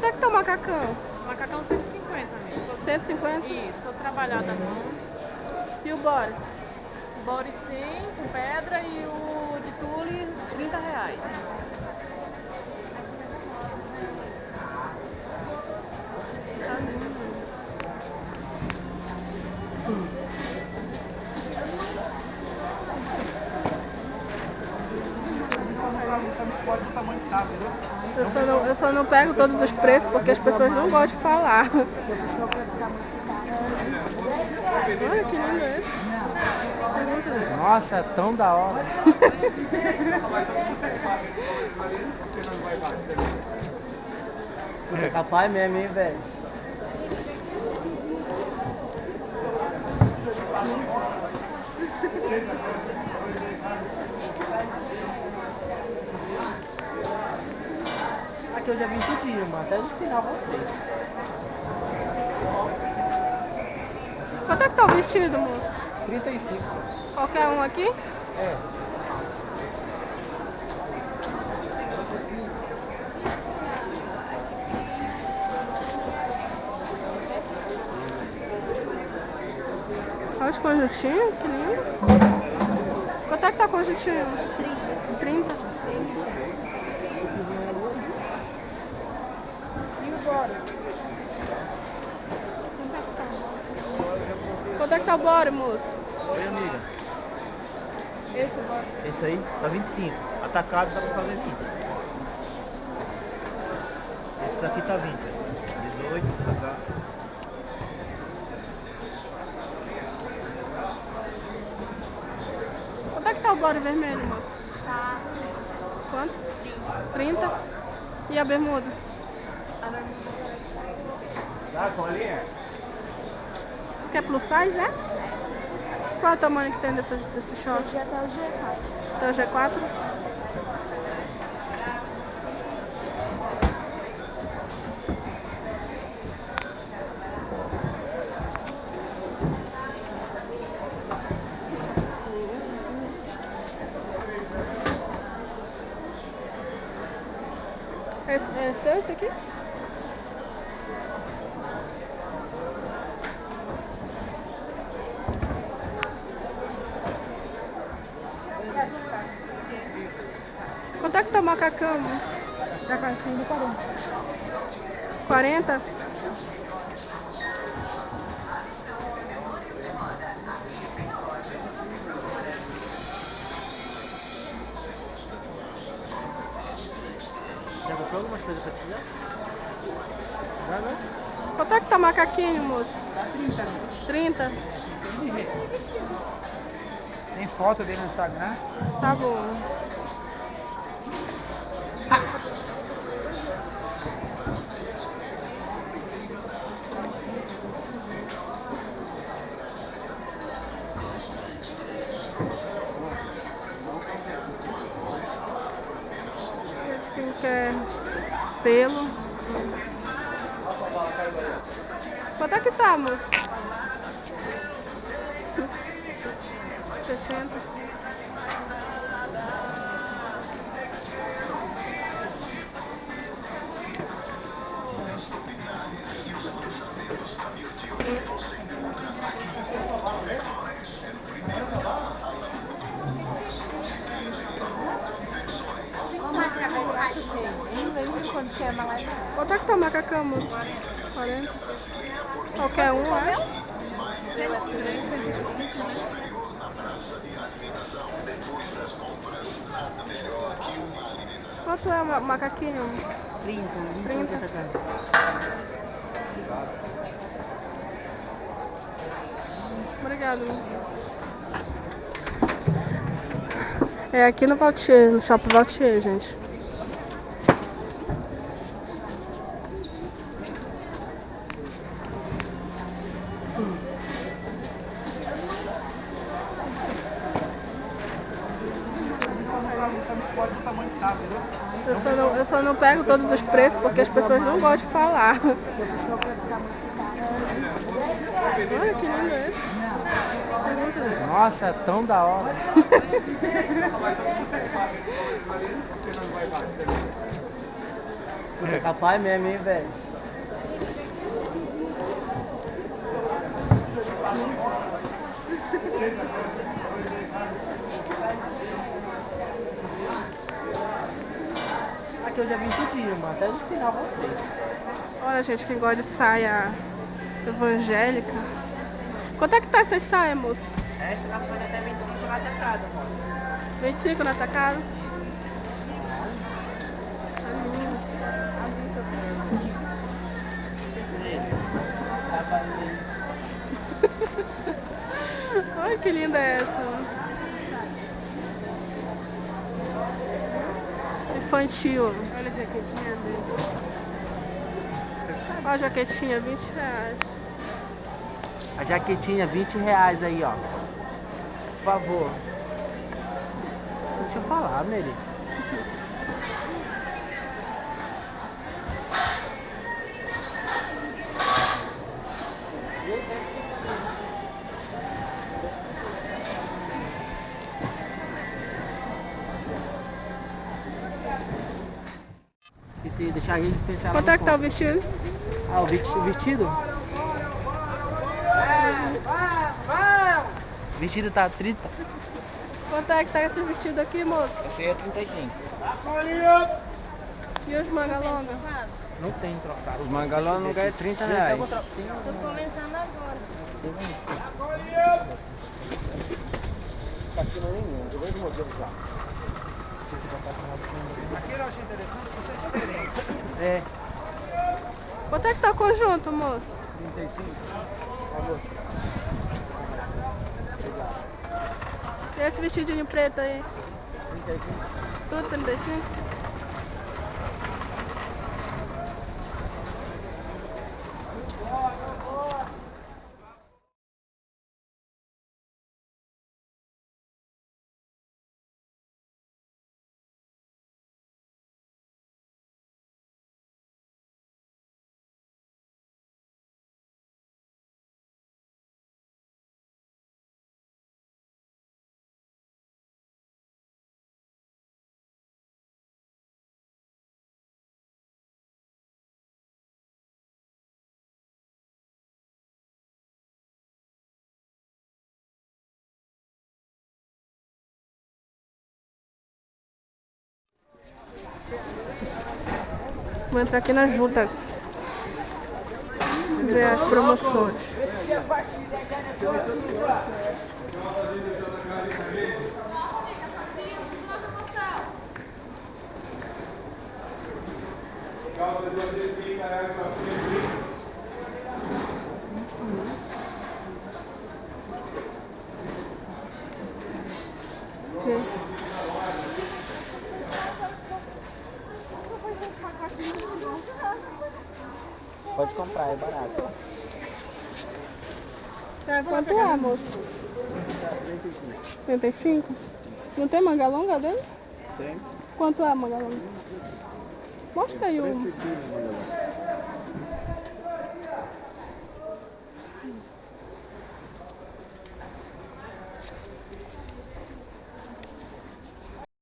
Quanto é que tá o macacão? Macacão 150, amigo. 150? Isso, tô trabalhado à mão. E o Boris? Boris 100 com pedra e o de tule R$30. Tá lindo. Eu só não pego todos os preços porque as pessoas não gostam de falar. Olha que lindo esse. Nossa, é tão da hora. É capaz mesmo, hein, velho? Aqui eu já vim tudinho, mano. Até no final você. Quanto é que tá o vestido, moço? 35. Qualquer um aqui? É. Olha os conjuntinhos, que lindo. Quanto é que tá o conjuntinho? 30. E o Boris? Quanto é que tá o Boris, moço? Oi, amiga. Esse Boris. Esse aí tá 25. Atacado dá pra fazer 20. Esse aqui tá 20. 18, tá cá. Quanto é que tá o Boris vermelho, moço? Tá. Quanto? 30. E a bermuda? Dá, colinha? Que é plus size, é? Qual é o tamanho que tem desse short? Aqui até o G4. Até o G4? É seu esse aqui? Quanto é que tá o macacão? Tá parecendo 40. 40? Já comprou algumas coisas pra ti já? Já, né? Quanto é que tá o macaquinho, moço? 30? Tem foto dele no Instagram? Tá bom. Quem quer pelo? Quanto é que tá, moço? 60. Quanto é que tá o macacão, moço? 40. Qualquer um, é? Quanto é o macaquinho? 30. 30. Obrigado. É aqui no Valtier, no Shopping Valtier, gente. Eu só não pego todos os preços porque as pessoas não gostam de falar. Olha que lindo esse. Nossa, é tão da hora. É capaz mesmo, hein, velho? Aqui eu já vi tudinho, mano. Até no final você. Olha, gente, quem gosta de saia evangélica. Quanto é que tá essa saia, moço? Essa tá ficando até 25 na atacada, mano. 25 na sacada? Olha que linda é essa. Infantil. Olha a jaquetinha dele. Olha a jaquetinha, R$20. A jaquetinha, R$20 aí, ó. Por favor. Deixa eu falar, Mary. E se deixar ele fechar. Quanto é que tá o vestido? Ah, o vestido? O vestido tá 30. Quanto é que tá esse vestido aqui, moço? Esse aí é 35. E os manga longa? Não tem trocado. Os mangalão não ganham 30 reais. Tô começando agora. Aqui não é nenhum, eu vejo o modelo já. Aqui eu acho interessante, você é diferente. É. Quanto é que tá o conjunto, moço? 35. Falou. E esse vestidinho preto aí? 35. Tudo 35? Vou entrar aqui na junta. Ver as promoções. Pode comprar, é barato. Tá, quanto é, moço? 35? Não tem manga longa dele? Tem. Quanto é a manga longa? Mostra aí o...